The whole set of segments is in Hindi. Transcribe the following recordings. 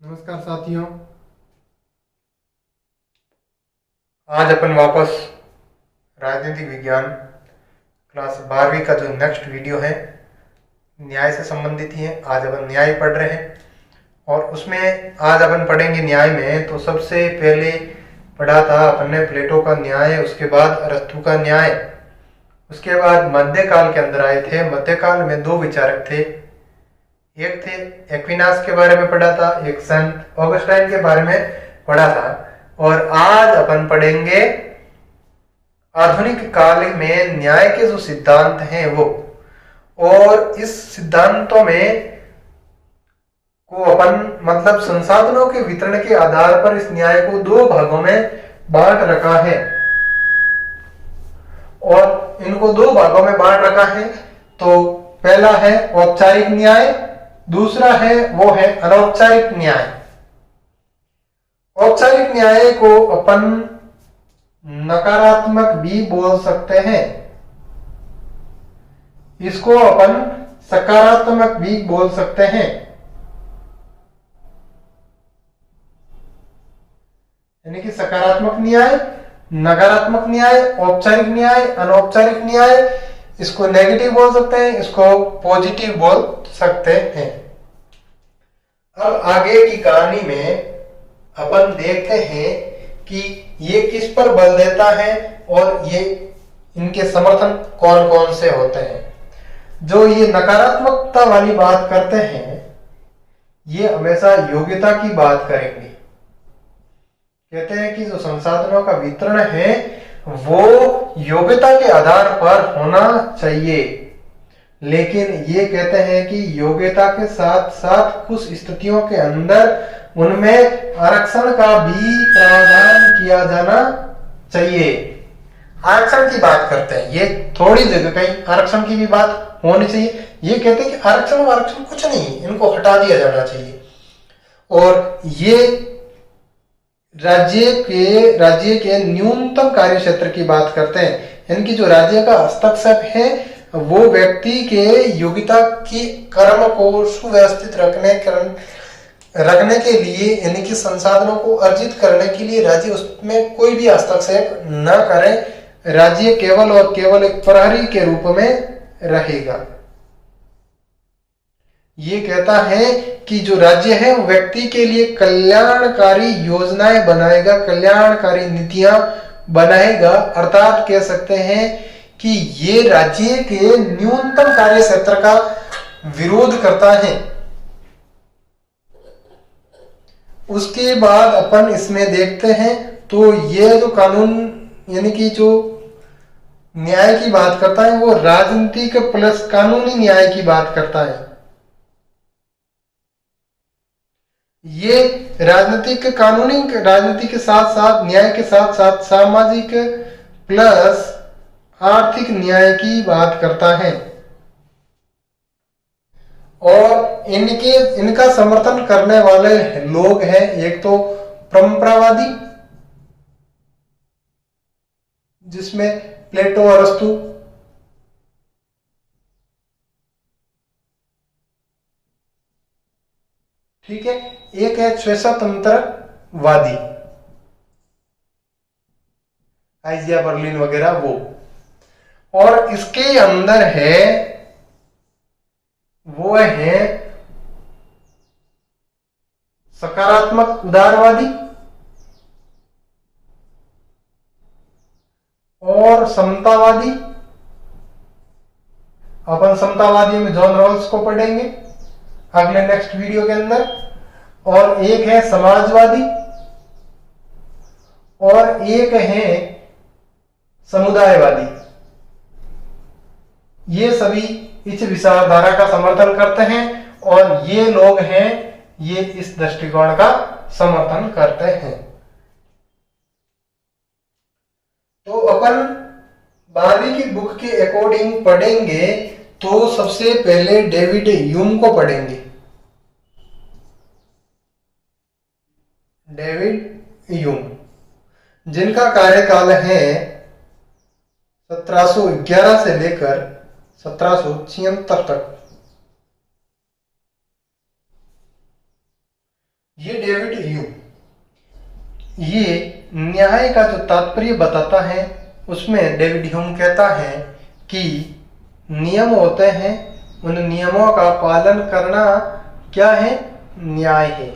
नमस्कार साथियों। आज अपन वापस राजनीतिक विज्ञान क्लास 12वीं का जो नेक्स्ट वीडियो है न्याय से संबंधित ही है। आज अपन न्याय पढ़ रहे हैं और उसमें आज अपन पढ़ेंगे न्याय में। तो सबसे पहले पढ़ा था अपन ने प्लेटो का न्याय, उसके बाद अरस्तु का न्याय, उसके बाद मध्यकाल के अंदर आए थे। मध्यकाल में दो विचारक थे, एक थे एक्विनास के बारे में पढ़ा था, एक सेंट ऑगस्टाइन के बारे में पढ़ा था। और आज अपन पढ़ेंगे आधुनिक काल में न्याय के जो सिद्धांत हैं वो, और इस सिद्धांतों में को अपन मतलब संसाधनों के वितरण के आधार पर इस न्याय को दो भागों में बांट रखा है। और इनको दो भागों में बांट रखा है। तो पहला है औपचारिक न्याय, दूसरा है वो है अनौपचारिक न्याय। औपचारिक न्याय को अपन नकारात्मक भी बोल सकते हैं, इसको अपन सकारात्मक भी बोल सकते हैं। यानी कि सकारात्मक न्याय, नकारात्मक न्याय, औपचारिक न्याय, अनौपचारिक न्याय, इसको नेगेटिव बोल सकते हैं, इसको पॉजिटिव बोल सकते हैं। अब आगे की कहानी में अपन देखते हैं कि ये किस पर बल देता है और ये इनके समर्थन कौन कौन से होते हैं। जो ये नकारात्मकता वाली बात करते हैं ये हमेशा योग्यता की बात करेंगे। कहते हैं कि जो संसाधनों का वितरण है वो योग्यता के आधार पर होना चाहिए, लेकिन ये कहते हैं कि योग्यता के साथ साथ कुछ स्थितियों के अंदर उनमें आरक्षण का भी प्रावधान किया जाना चाहिए। आरक्षण की बात करते हैं, ये थोड़ी जगह कहीं आरक्षण की भी बात होनी चाहिए। ये कहते हैं कि आरक्षण कुछ नहीं, इनको हटा दिया जाना चाहिए। और ये राज्य के न्यूनतम कार्य क्षेत्र की बात करते हैं। इनकी जो राज्य का हस्तक्षेप है वो व्यक्ति के योग्यता की कर्म को सुव्यवस्थित रखने के लिए, यानी कि संसाधनों को अर्जित करने के लिए राज्य उसमें कोई भी हस्तक्षेप न करे। राज्य केवल और केवल एक प्रहरी के रूप में रहेगा। ये कहता है कि जो राज्य है वो व्यक्ति के लिए कल्याणकारी योजनाएं बनाएगा, कल्याणकारी नीतियां बनाएगा। अर्थात कह सकते हैं कि ये राज्य के न्यूनतम कार्य क्षेत्र का विरोध करता है। उसके बाद अपन इसमें देखते हैं तो ये जो कानून यानी कि जो न्याय की बात करता है वो राजनीतिक प्लस कानूनी न्याय की बात करता है। ये राजनीति के साथ साथ न्याय के साथ साथ सामाजिक प्लस आर्थिक न्याय की बात करता है। और इनका समर्थन करने वाले लोग हैं, एक तो परंपरावादी जिसमें प्लेटो, अरस्तु, ठीक है। एक है स्वेच्छातंत्रवादी, आइजिया बर्लिन वगैरह वो। और इसके अंदर है वो है सकारात्मक उदारवादी और समतावादी। अपन समतावादी में जॉन रॉल्स को पढ़ेंगे अगले नेक्स्ट वीडियो के अंदर। और एक है समाजवादी और एक है समुदायवादी। ये सभी इस विचारधारा का समर्थन करते हैं और ये लोग हैं ये इस दृष्टिकोण का समर्थन करते हैं। तो अपन 12वीं की बुक के अकॉर्डिंग पढ़ेंगे तो सबसे पहले डेविड ह्यूम को पढ़ेंगे। डेविड ह्यूम जिनका कार्यकाल है 1711 से लेकर 1776 तक। ये ये न्याय का जो तात्पर्य बताता है उसमें डेविड ह्यूम कहता है कि नियम होते हैं, उन नियमों का पालन करना क्या है, न्याय है।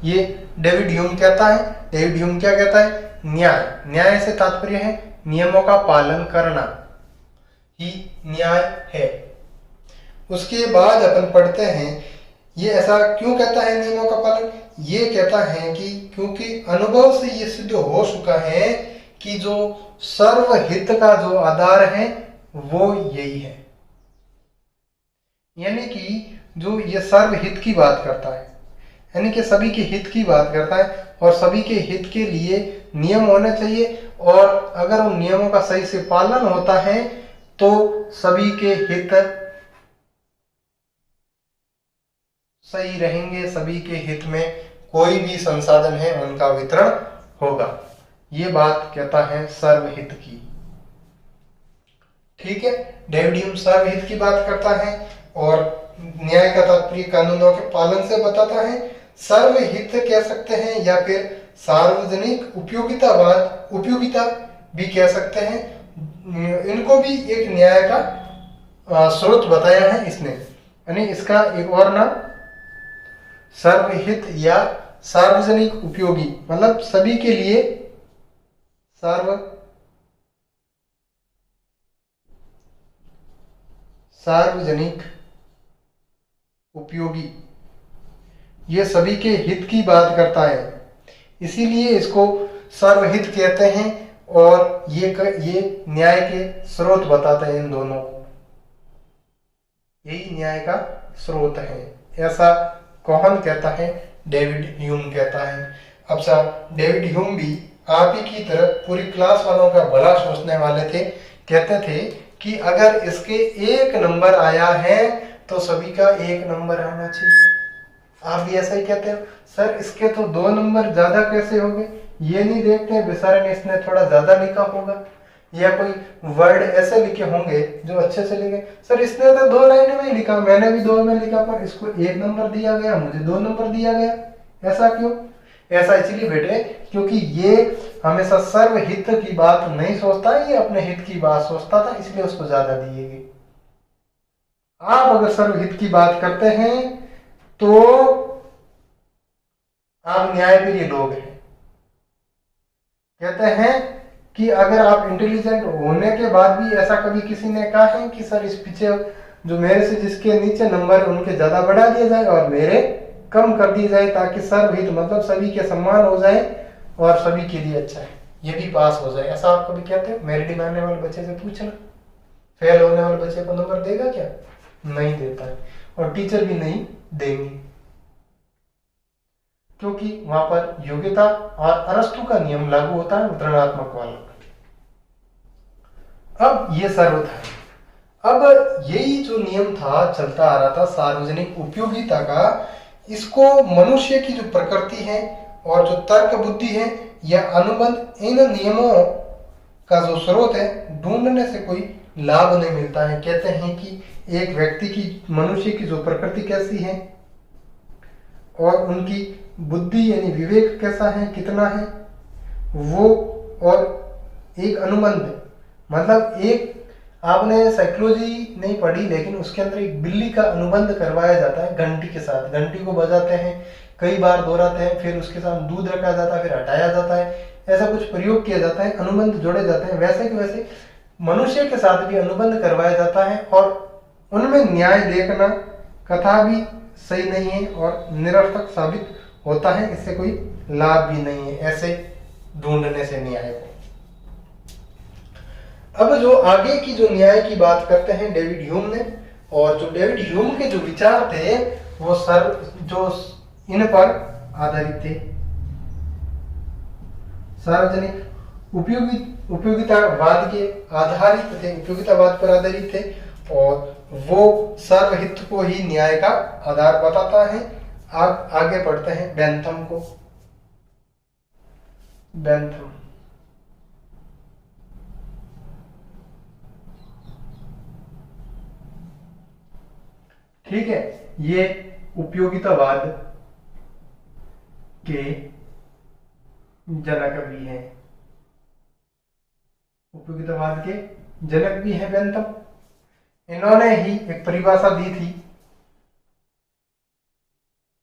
ये डेविड ह्यूम कहता है। डेविड ह्यूम क्या कहता है, न्याय, न्याय से तात्पर्य है नियमों का पालन करना ही न्याय है। उसके बाद अपन पढ़ते हैं ये ऐसा क्यों कहता है नियमों का पालन। ये कहता है कि क्योंकि अनुभव से ये सिद्ध हो चुका है कि जो सर्वहित का जो आधार है वो यही है। यानी कि जो ये सर्वहित की बात करता है, यानी कि सभी के हित की बात करता है और सभी के हित के लिए नियम होने चाहिए, और अगर उन नियमों का सही से पालन होता है तो सभी के हित सही रहेंगे, सभी के हित में कोई भी संसाधन है उनका वितरण होगा। ये बात कहता है सर्वहित की। ठीक है, डेविड ह्यूम सर्वहित की बात करता है और न्याय का तात्पर्य कानूनों के पालन से बताता है। सर्वहित कह सकते हैं या फिर सार्वजनिक उपयोगिता भी कह सकते हैं। इनको भी एक न्याय का स्रोत बताया है इसने। यानी इसका एक और नाम सर्वहित या सार्वजनिक उपयोगी, मतलब सभी के लिए सार्वजनिक उपयोगी, ये सभी के हित की बात करता है, इसीलिए इसको सर्वहित कहते हैं। और ये न्याय के स्रोत बताते हैं इन दोनों को, यही न्याय का स्रोत है। ऐसा कौन कहता है, डेविड ह्यूम कहता है। अब सर डेविड ह्यूम भी आप ही की तरह पूरी क्लास वालों का भला सोचने वाले थे। कहते थे कि अगर इसके 1 नंबर आया है तो सभी का 1 नंबर आना चाहिए। आप भी ऐसा ही कहते हो, सर इसके तो 2 नंबर ज्यादा कैसे हो गए, ये नहीं देखते हैं बेचारे ने इसने थोड़ा ज्यादा लिखा होगा, या कोई वर्ड ऐसे लिखे होंगे जो अच्छे से लिखे। सर इसने तो 2 लाइन में ही लिखा, मैंने भी 2 में लिखा, पर इसको 1 नंबर दिया गया, मुझे 2 नंबर दिया गया। ऐसा क्यों? ऐसा इसलिए बेटे क्योंकि ये हमेशा सर्वहित की बात नहीं सोचता, ये अपने हित की बात सोचता था, इसलिए उसको ज्यादा दिए गए। आप अगर सर्वहित की बात करते हैं तो आप न्यायप्रिय लोग हैं। कहते हैं कि अगर आप इंटेलिजेंट होने के बाद भी ऐसा कभी किसी ने कहा है कि सर इस पीछे जो मेरे से जिसके नीचे नंबर उनके ज्यादा बढ़ा दिया जाए और मेरे कम कर दिए जाए, ताकि सर्वहित मतलब सभी के सम्मान हो जाए और सभी के लिए अच्छा है, ये भी पास हो जाए। ऐसा आप कभी कहते हैं? मेरिट में आने वाले बच्चे से पूछना, फेल होने वाले बच्चे को नंबर देगा क्या? नहीं देता है, और टीचर भी नहीं देंगे, क्योंकि वहां पर योग्यता और अरस्तु का नियम लागू होता है वितरणात्मक वाला। अब ये सर्वथा है। अब यही जो नियम था चलता आ रहा था सार्वजनिक उपयोगिता का, इसको मनुष्य की जो प्रकृति है और जो तर्क बुद्धि है या अनुबंध, इन नियमों का जो स्रोत है ढूंढने से कोई लाभ नहीं मिलता है। कहते हैं कि एक व्यक्ति की, मनुष्य की जो प्रकृति कैसी है और उनकी बुद्धि यानी विवेक कैसा है, कितना है वो, और एक अनुबंध मतलब एक, आपने साइकोलॉजी नहीं पढ़ी लेकिन उसके अंदर एक बिल्ली का अनुबंध करवाया जाता है घंटी के साथ। घंटी को बजाते हैं, कई बार दोहराते हैं, फिर उसके साथ दूध रखा जाता है, फिर हटाया जाता है, ऐसा कुछ प्रयोग किया जाता है, अनुबंध जोड़े जाते हैं। वैसे कि वैसे मनुष्य के साथ भी अनुबंध करवाया जाता है और उनमें न्याय देखना कथा भी सही नहीं है और निरर्थक साबित होता है, इससे कोई लाभ भी नहीं है ऐसे ढूंढने से न्याय को। अब जो आगे की जो न्याय की बात करते हैं डेविड ह्यूम ने, और जो डेविड ह्यूम के जो विचार थे वो जो इन पर आधारित थे, सार्वजनिक उपयोगितावाद के आधारित थे, उपयोगितावाद पर आधारित थे, और वो सर्वहित को ही न्याय का आधार बताता है। आगे पढ़ते हैं बेंथम को। बेंथम ठीक है, ये उपयोगितावाद के जनक भी हैं, उपयोगितावाद के जनक भी हैं बेंथम। इन्होंने ही एक परिभाषा दी थी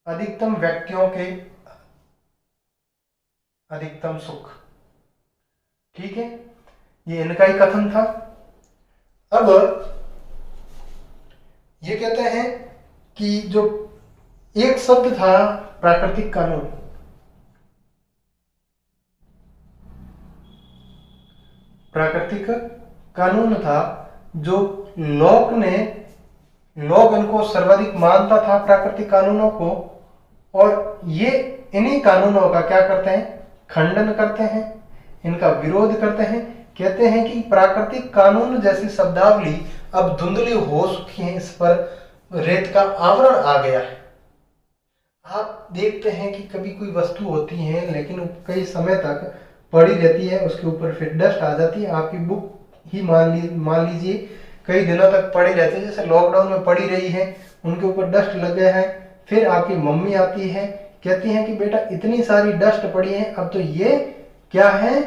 अधिकतम व्यक्तियों के अधिकतम सुख। ठीक है, ये इनका ही कथन था। अब ये कहते हैं कि जो एक शब्द था प्राकृतिक कानून, प्राकृतिक कानून था जो लोग इनको सर्वाधिक मानता था प्राकृतिक कानूनों को, और ये इन्हीं कानूनों का क्या करते हैं, खंडन करते हैं, इनका विरोध करते हैं। कहते हैं कि प्राकृतिक कानून जैसी शब्दावली अब धुंधली हो चुकी है, इस पर रेत का आवरण आ गया है। आप देखते हैं कि कभी कोई वस्तु होती है लेकिन कई समय तक पड़ी रहती है, उसके ऊपर फिर डस्ट आ जाती है। आपकी बुक ही मान लीजिए कई दिनों तक पड़ी रहती है, जैसे लॉकडाउन में पड़ी रही है, उनके ऊपर डस्ट लग गया है। फिर आपकी मम्मी आती है, कहती है कि बेटा इतनी सारी डस्ट पड़ी है, अब तो ये क्या है,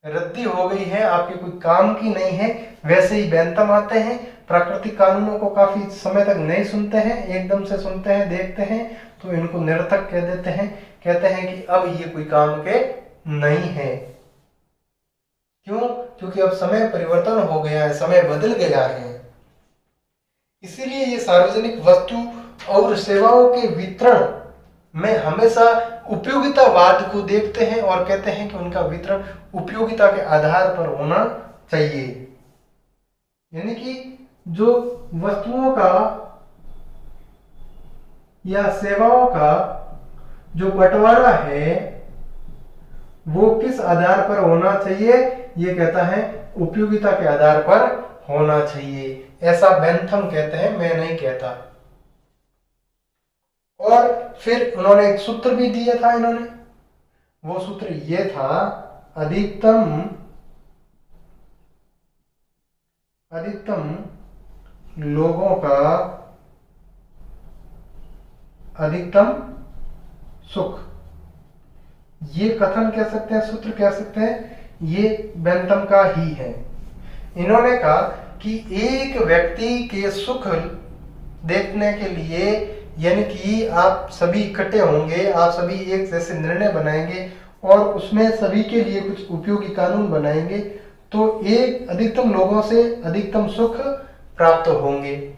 रद्दी हो गई है, आपके कोई काम की नहीं है। वैसे ही बेंथम आते हैं, प्राकृतिक कानूनों को काफी समय तक नहीं सुनते हैं, एकदम से सुनते हैं, देखते हैं तो इनको निरर्थक कह देते हैं। कहते हैं कि अब ये कोई काम के नहीं है। क्यों? क्योंकि अब समय परिवर्तन हो गया है, समय बदल गया है। इसीलिए ये सार्वजनिक वस्तु और सेवाओं के वितरण में हमेशा उपयोगितावाद को देखते हैं और कहते हैं कि उनका वितरण उपयोगिता के आधार पर होना चाहिए। यानी कि जो वस्तुओं का या सेवाओं का जो बंटवारा है वो किस आधार पर होना चाहिए, ये कहता है उपयोगिता के आधार पर होना चाहिए। ऐसा बेंथम कहते हैं, मैं नहीं कहता। और फिर उन्होंने एक सूत्र भी दिया था इन्होंने, वो सूत्र ये था अधिकतम लोगों का अधिकतम सुख। ये कथन कह सकते हैं, सूत्र कह सकते हैं, ये बेंथम का ही है। इन्होंने कहा कि एक व्यक्ति के सुख देखने के लिए, यानी कि आप सभी इकट्ठे होंगे, आप सभी एक जैसे निर्णय बनाएंगे और उसमें सभी के लिए कुछ उपयोगी कानून बनाएंगे, तो एक अधिकतम लोगों से अधिकतम सुख प्राप्त होंगे।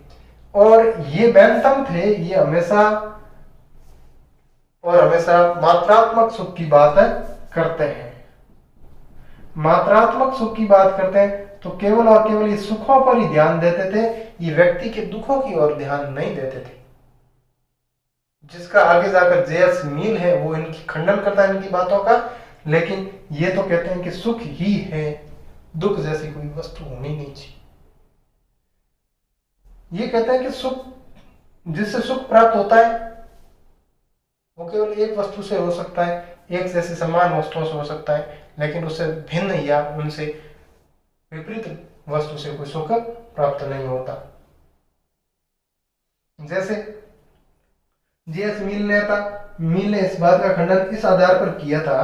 और ये बेंथम थे, ये हमेशा मात्रात्मक सुख की बात करते हैं। मात्रात्मक सुख की बात करते हैं तो केवल और केवल ये सुखों पर ही ध्यान देते थे, ये व्यक्ति के दुखों की ओर ध्यान नहीं देते थे। जिसका आगे जाकर जेएस मिल है वो इनकी खंडन करता है इनकी बातों का, लेकिन ये तो कहते हैं कि सुख ही है, दुख जैसी कोई वस्तु होनी नहीं चाहिए। ये कहते हैं कि सुख, जिससे सुख प्राप्त होता है वो केवल एक वस्तु से हो सकता है, एक जैसी समान वस्तुओं से हो सकता है, लेकिन उससे भिन्न या उनसे विपरीत वस्तु से कोई सुख प्राप्त नहीं होता। जैसे जेएस मिल ने इस बात का खंडन इस आधार पर किया था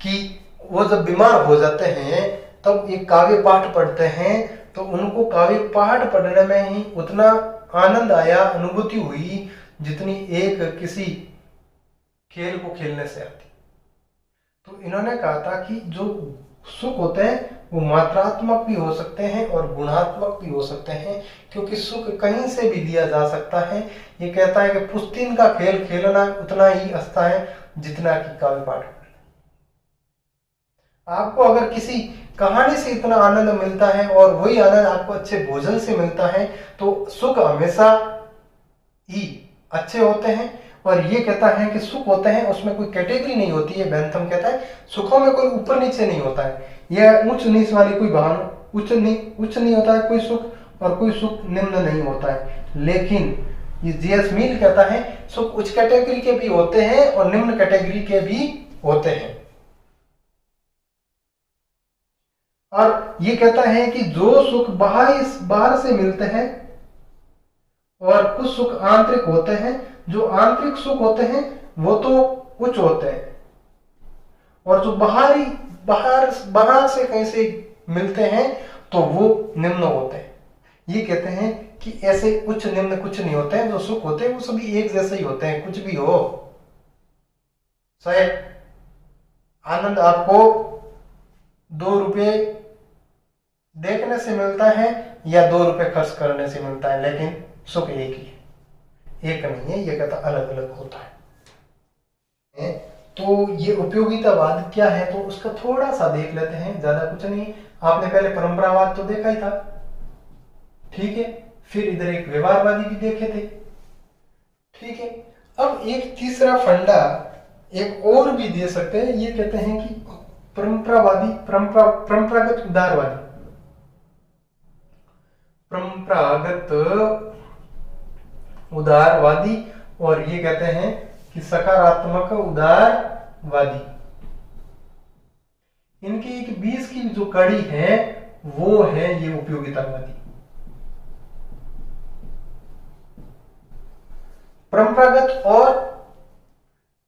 कि वो जब बीमार हो जाते हैं तब एक काव्य पाठ पढ़ते हैं, तो उनको काव्य पाठ पढ़ने में ही उतना आनंद आया, अनुभूति हुई जितनी एक किसी खेल को खेलने से आती। तो इन्होंने कहा था कि जो सुख होते हैं वो मात्रात्मक भी हो सकते हैं और गुणात्मक भी हो सकते हैं, क्योंकि सुख कहीं से भी लिया जा सकता है। ये कहता है कि पुश्तिन का खेल खेलना उतना ही अच्छा है जितना कि काव्य पाठ। आपको अगर किसी कहानी से इतना आनंद मिलता है और वही आनंद आपको अच्छे भोजन से मिलता है, तो सुख हमेशा ही अच्छे होते हैं। और ये कहता है कि सुख होते हैं उसमें कोई कैटेगरी नहीं होती है। बेंथम कहता है सुखों में कोई ऊपर नीचे नहीं होता है, यह उच्च नीच वाली कोई भावना, उच्च नहीं होता है कोई सुख, और कोई सुख निम्न नहीं होता है। लेकिन ये जेएस मिल कहता है सुख उच्च कैटेगरी के भी होते हैं और निम्न कैटेगरी के भी होते हैं। और ये कहता है कि जो सुख बाहर से मिलते हैं और कुछ सुख आंतरिक होते हैं। जो आंतरिक सुख होते हैं वो तो उच्च होते हैं, और जो बाहर बाहर से कहीं से मिलते हैं तो वो निम्न होते हैं। ये कहते हैं कि ऐसे उच्च निम्न कुछ नहीं होते हैं, जो सुख होते हैं वो सभी एक जैसे ही होते हैं, कुछ भी हो। शायद आनंद आपको 2 रुपये देखने से मिलता है या 2 रुपये खर्च करने से मिलता है, लेकिन सुख एक ही है, एक नहीं है। ये कहता अलग अलग होता है। तो ये उपयोगितावाद क्या है तो उसका थोड़ा सा देख लेते हैं, ज्यादा कुछ नहीं। आपने पहले परंपरावाद तो देखा ही था, ठीक है। फिर इधर एक व्यवहारवादी भी देखे थे, ठीक है। अब एक तीसरा फंडा एक और भी दे सकते हैं। ये कहते हैं कि परंपरागत उदारवादी, परंपरागत उदारवादी, और ये कहते हैं कि सकारात्मक उदारवादी। इनकी एक 20 की जो कड़ी है वो है ये उपयोगितावादी। परंपरागत और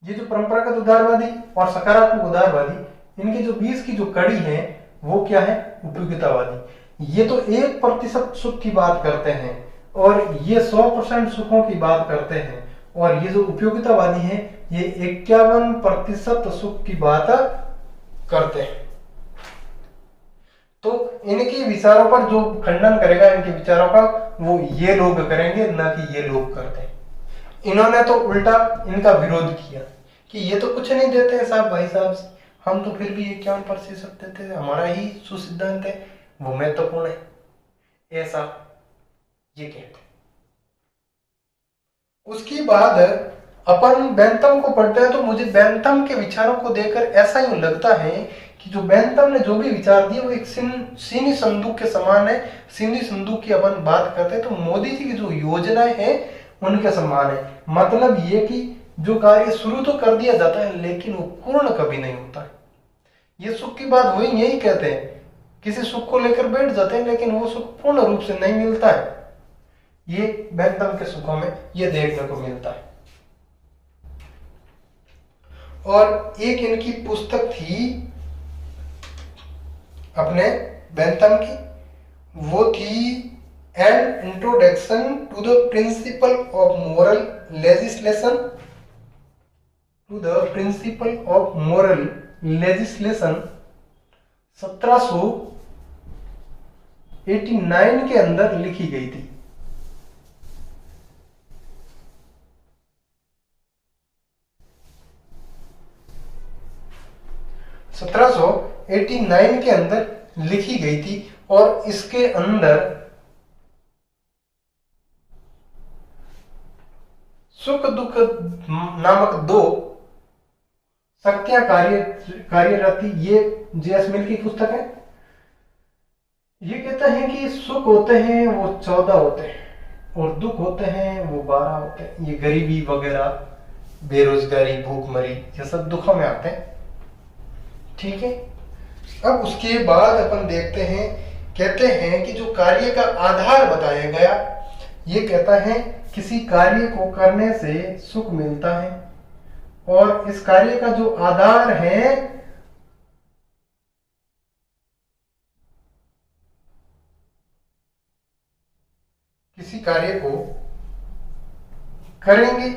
ये जो परंपरागत उदारवादी और सकारात्मक उदारवादी, इनकी जो 20 की जो कड़ी है वो क्या है, उपयोगितावादी। ये तो 1% सुख की बात करते हैं और ये 100% सुखों की बात करते हैं, और ये जो उपयोगितावादी है ये 51% सुख की बात करते हैं। तो इनके विचारों पर जो खंडन करेगा इनके विचारों का, वो ये लोग करेंगे, ना कि ये लोग करते हैं। इन्होंने तो उल्टा इनका विरोध किया कि ये तो कुछ नहीं देते हैं साहब, भाई साहब, हम तो फिर भी 51% देते थे, हमारा ही सुसिद्धांत है, वो महत्वपूर्ण है, ऐसा ये कहते हैं। उसके बाद अपन बेंथम को पढ़ते हैं तो मुझे बेंथम के विचारों को देखकर ऐसा ही लगता है कि जो बेंथम ने जो भी विचार दिए वो एक सीनी संदूक के समान है। सीनी संदूक की अपन बात करते हैं तो मोदी जी की जो योजनाएं हैं उनके समान है। मतलब ये कि जो कार्य शुरू तो कर दिया जाता है लेकिन वो पूर्ण कभी नहीं होता है। ये सुख की बात वही यही कहते हैं, किसी सुख को लेकर बैठ जाते हैं लेकिन वो सुख पूर्ण रूप से नहीं मिलता है। ये बेंथम के सुखों में ये देखने को मिलता है। और एक इनकी पुस्तक थी अपने बेंथम की, वो थी an introduction to the principle of moral legislation, to the principle of moral legislation. 1789 के अंदर लिखी गई थी। (1789) के अंदर लिखी गई थी और इसके अंदर सुख दुख नामक 2 शक्तियां कार्यरत थी। ये जे.एस. मिल की पुस्तक है। ये कहता है कि सुख होते हैं वो 14 होते हैं और दुख होते हैं वो 12 होते हैं। ये गरीबी वगैरह, बेरोजगारी, भूखमरी, ये सब दुखों में आते हैं, ठीक है। अब उसके बाद अपन देखते हैं, कहते हैं कि जो कार्य का आधार बताया गया, ये कहता है किसी कार्य को करने से सुख मिलता है और इस कार्य का जो आधार है किसी कार्य को करेंगे,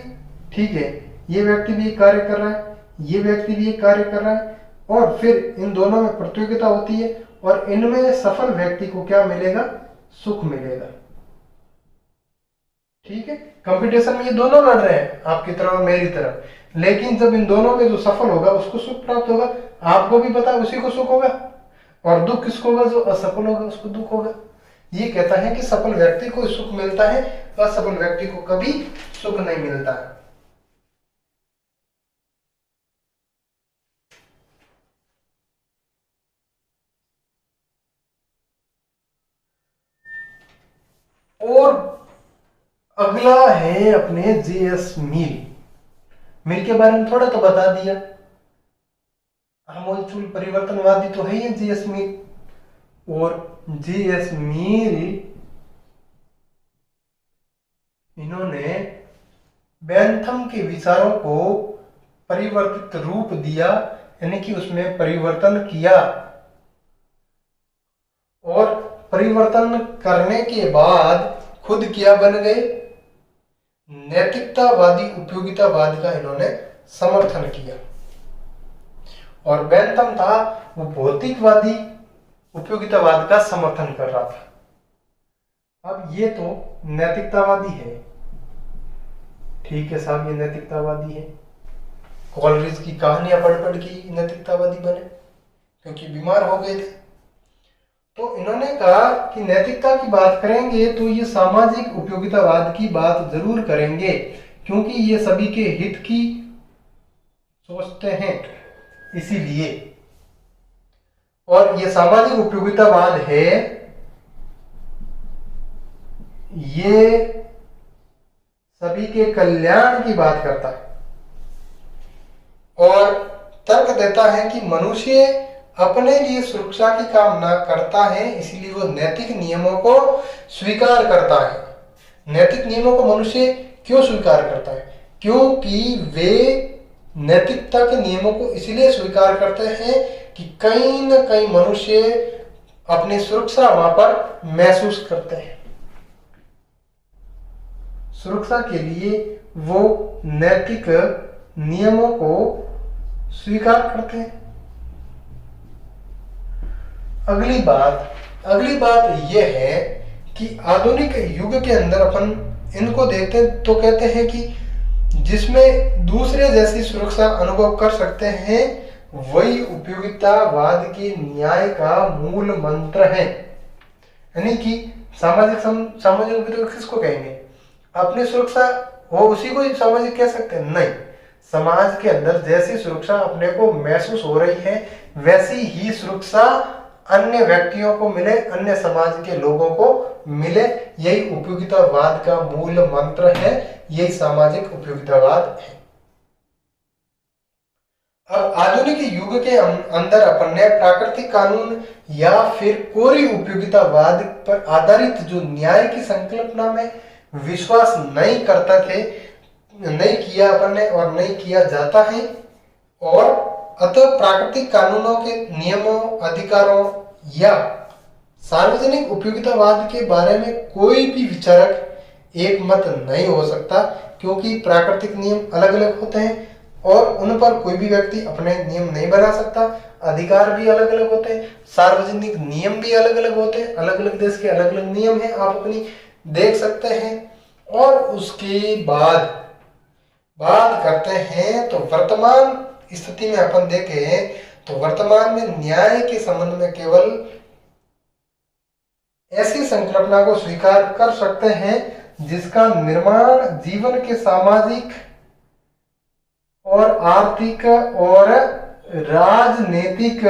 ठीक है, ये व्यक्ति भी एक कार्य कर रहा है, ये व्यक्ति भी एक कार्य कर रहा है और फिर इन दोनों में प्रतियोगिता होती है और इनमें सफल व्यक्ति को क्या मिलेगा, सुख मिलेगा, ठीक है। कंपटीशन में ये दोनों लड़ रहे हैं, आपकी तरफ और मेरी तरफ, लेकिन जब इन दोनों में जो सफल होगा उसको सुख प्राप्त होगा। आपको भी पता है उसी को सुख होगा, और दुख किसको होगा, जो असफल होगा उसको दुख होगा। ये कहता है कि सफल व्यक्ति को सुख मिलता है, असफल व्यक्ति को कभी सुख नहीं मिलता है। और अगला है अपने जे.एस. मिल के बारे में थोड़ा तो बता दिया। आमूलचूल परिवर्तनवादी तो है ही जे.एस. मिल, और जे.एस. मिल इन्होंने बेंथम के विचारों को परिवर्तित रूप दिया, यानी कि उसमें परिवर्तन किया, और परिवर्तन करने के बाद खुद क्या बन गए, नैतिकतावादी उपयोगितावाद का इन्होंने समर्थन किया। और बेंथम था वो भौतिकवादी उपयोगितावाद का समर्थन कर रहा था। अब ये तो नैतिकतावादी है, ठीक है साहब, ये नैतिकतावादी है। कॉलरिज की कहानियां पढ़ पढ़ के नैतिकतावादी बने, क्योंकि बीमार हो गए थे। तो इन्होंने कहा कि नैतिकता की बात करेंगे तो ये सामाजिक उपयोगितावाद की बात जरूर करेंगे, क्योंकि ये सभी के हित की सोचते हैं, इसीलिए। और ये सामाजिक उपयोगितावाद है, ये सभी के कल्याण की बात करता है और तर्क देता है कि मनुष्य अपने लिए सुरक्षा की कामना करता है, इसलिए वो नैतिक नियमों को स्वीकार करता है। नैतिक नियमों को मनुष्य क्यों स्वीकार करता है? क्योंकि वे नैतिकता के नियमों को इसलिए स्वीकार करते हैं कि कहीं न कहीं मनुष्य अपनी सुरक्षा वहां पर महसूस करते हैं। सुरक्षा के लिए वो नैतिक नियमों को स्वीकार करते हैं। अगली बात यह है कि आधुनिक युग के अंदर अपन इनको देखते हैं तो कहते हैं कि जिसमें दूसरे जैसी सुरक्षा अनुभव कर सकते हैं, वही उपयोगितावाद के न्याय का मूल मंत्र है। यानी कि सामाजिक उपयोगिता किसको कहेंगे? अपनी सुरक्षा हो उसी को सामाजिक कह सकते हैं? नहीं, समाज के अंदर जैसी सुरक्षा अपने को महसूस हो रही है, वैसी ही सुरक्षा अन्य व्यक्तियों को मिले, अन्य समाज के लोगों को मिले। यही उपयोगितावाद का मूल मंत्र है, यही सामाजिक उपयोगितावाद है। अब आधुनिक युग के अंदर अपन ने प्राकृतिक कानून या फिर कोरी उपयोगितावाद पर आधारित जो न्याय की संकल्पना में विश्वास नहीं करता थे, नहीं किया अपन ने और नहीं किया जाता है, और अतः प्राकृतिक कानूनों के नियमों, अधिकारों या सार्वजनिक उपयोगितावाद के बारे में कोई भी विचारक एक मत नहीं हो सकता, क्योंकि प्राकृतिक नियम अलग अलग होते हैं और उन पर कोई भी व्यक्ति अपने नियम नहीं बना सकता। अधिकार भी अलग अलग होते हैं, सार्वजनिक नियम भी अलग अलग होते हैं, अलग अलग देश के अलग अलग नियम हैं, आप अपनी देख सकते हैं। और उसके बाद बात करते हैं तो वर्तमान स्थिति में अपन देखें तो वर्तमान में न्याय के संबंध में केवल ऐसी संकल्पना को स्वीकार कर सकते हैं जिसका निर्माण जीवन के सामाजिक और आर्थिक और राजनीतिक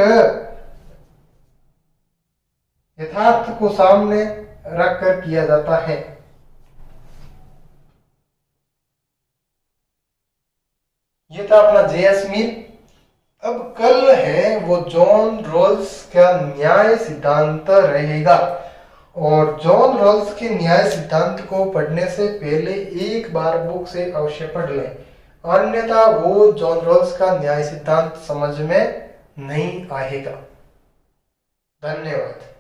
यथार्थ को सामने रखकर किया जाता है। ये था अपना जे.एस. मिल। अब कल है वो जॉन रॉल्स का न्याय सिद्धांत रहेगा, और जॉन रॉल्स के न्याय सिद्धांत को पढ़ने से पहले एक बार बुक से अवश्य पढ़ लें, अन्यथा वो जॉन रॉल्स का न्याय सिद्धांत समझ में नहीं आएगा। धन्यवाद।